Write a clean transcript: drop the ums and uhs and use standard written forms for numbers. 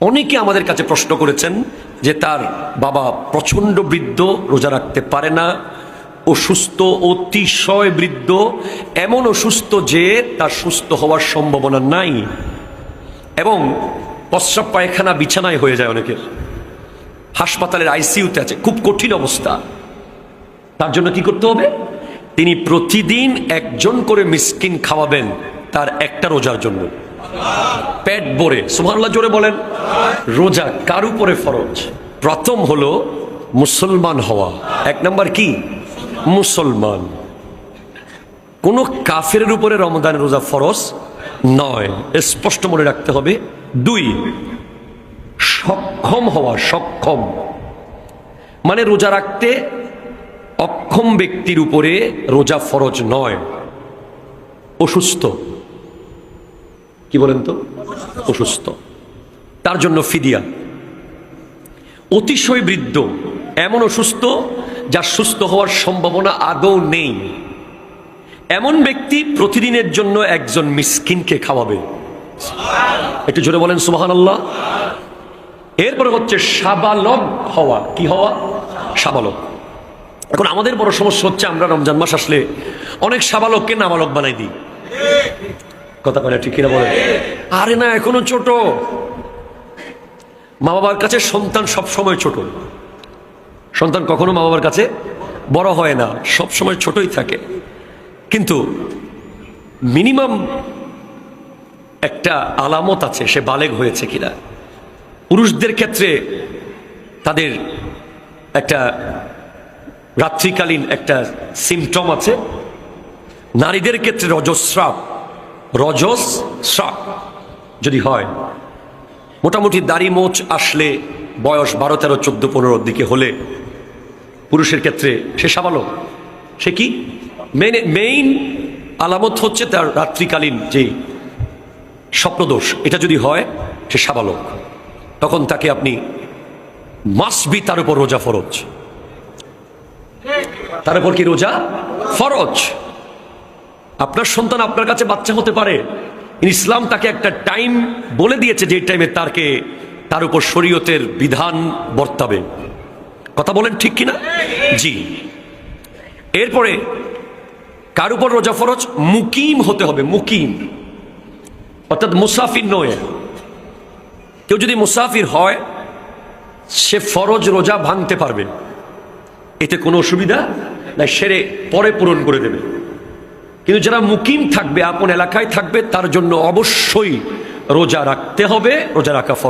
অনেকে আমাদের কাছে প্রশ্ন করেছেন যে তার বাবা প্রচণ্ড বৃদ্ধ, রোজা রাখতে পারে না, অসুস্থ, অতিশয় বৃদ্ধ, এমন অসুস্থ যে তার সুস্থ হওয়ার সম্ভাবনা নাই, এবং প্রস্রাব পায়খানা বিছানায় হয়ে যায়, অনেকের হাসপাতালের আইসিইউতে আছে, খুব কঠিন অবস্থা। তার জন্য কি করতে হবে? তিনি প্রতিদিন একজন করে মিসকিন খাওয়াবেন তার একটা রোজার জন্য, পেট ভরে। সুবহানাল্লাহ জোরে বলেন। রোজা কার উপরে ফরজ? প্রথম হলো মুসলমান হওয়া। এক নাম্বার কি? মুসলমান। কোন কাফেরের উপরে রমজানের রোজা ফরজ নয়, স্পষ্ট মনে রাখতে হবে। 2, সক্ষম হওয়া। সক্ষম মানে রোজা রাখতে অক্ষম ব্যক্তির উপরে রোজা ফরজ নয়, অসুস্থ। কি বলেন তো? অসুস্থ, তার জন্য ফিদিয়া। অতিশয় বৃদ্ধ, এমন অসুস্থ যার সুস্থ হওয়ার সম্ভাবনা আদৌ নেই, এমন ব্যক্তি প্রতিদিনের জন্য একজন মিসকিনকে খাওয়াবে। একটু জোরে বলেন সুবহানাল্লাহ। এরপরে হচ্ছে সাবালক হওয়া। কি হওয়া? সাবালক। এখন আমাদের বড় সমস্যা হচ্ছে, আমরা রমজান মাস আসলে অনেক সাবালককে নাবালক বানাই দিই। কথা বলে ঠিক কিনা বলেন? আরে না, এখনো ছোট। মা বাবার কাছে সন্তান সব সময় ছোট। সন্তান কখনো মা বাবার কাছে বড় হয় না, সব সময় ছোটই থাকে। কিন্তু মিনিমাম একটা আলামত আছে সে বালেগ হয়েছে কিনা। পুরুষদের ক্ষেত্রে তাদের একটা রাত্রিকালীন একটা সিমটম আছে, নারীদের ক্ষেত্রে রজস্রাব যদি হয়, মোটামুটি দাড়ি মোচ আসলে বয়স 12, 13, 14, 15 দিকে হলে পুরুষের ক্ষেত্রে সে সাবালক। সে কি? মেইন আলামত হচ্ছে তার রাত্রিকালীন যে স্বপ্নদোষ, এটা যদি হয় সে সাবালক। তখন তাকে আপনি মাস্ট বি, তার উপর রোজা ফরজ। তার উপর কি রোজা ফরজ? আপনার সন্তান আপনার কাছে বাচ্চা হতে পারে, ইসলাম তাকে একটা টাইম বলে দিয়েছে যে টাইমে তার উপর শরীয়তের বিধান বর্তাবে। কথা বলেন ঠিক কিনা? জি। এরপরে কার উপর রোজা ফরজ? মুকিম হতে হবে। মুকিম অর্থাৎ মুসাফির নয়। কেউ যদি মুসাফির হয় সে ফরজ রোজা ভাঙতে পারবে, এতে কোনো অসুবিধা না, সেরে পরে পূরণ করে দেবে। কিন্তু যারা মুকিম থাকবে, আপন এলাকায় থাকবে, তার জন্য অবশ্যই রোজা রাখতে হবে, রোজা রাখা ফরজ।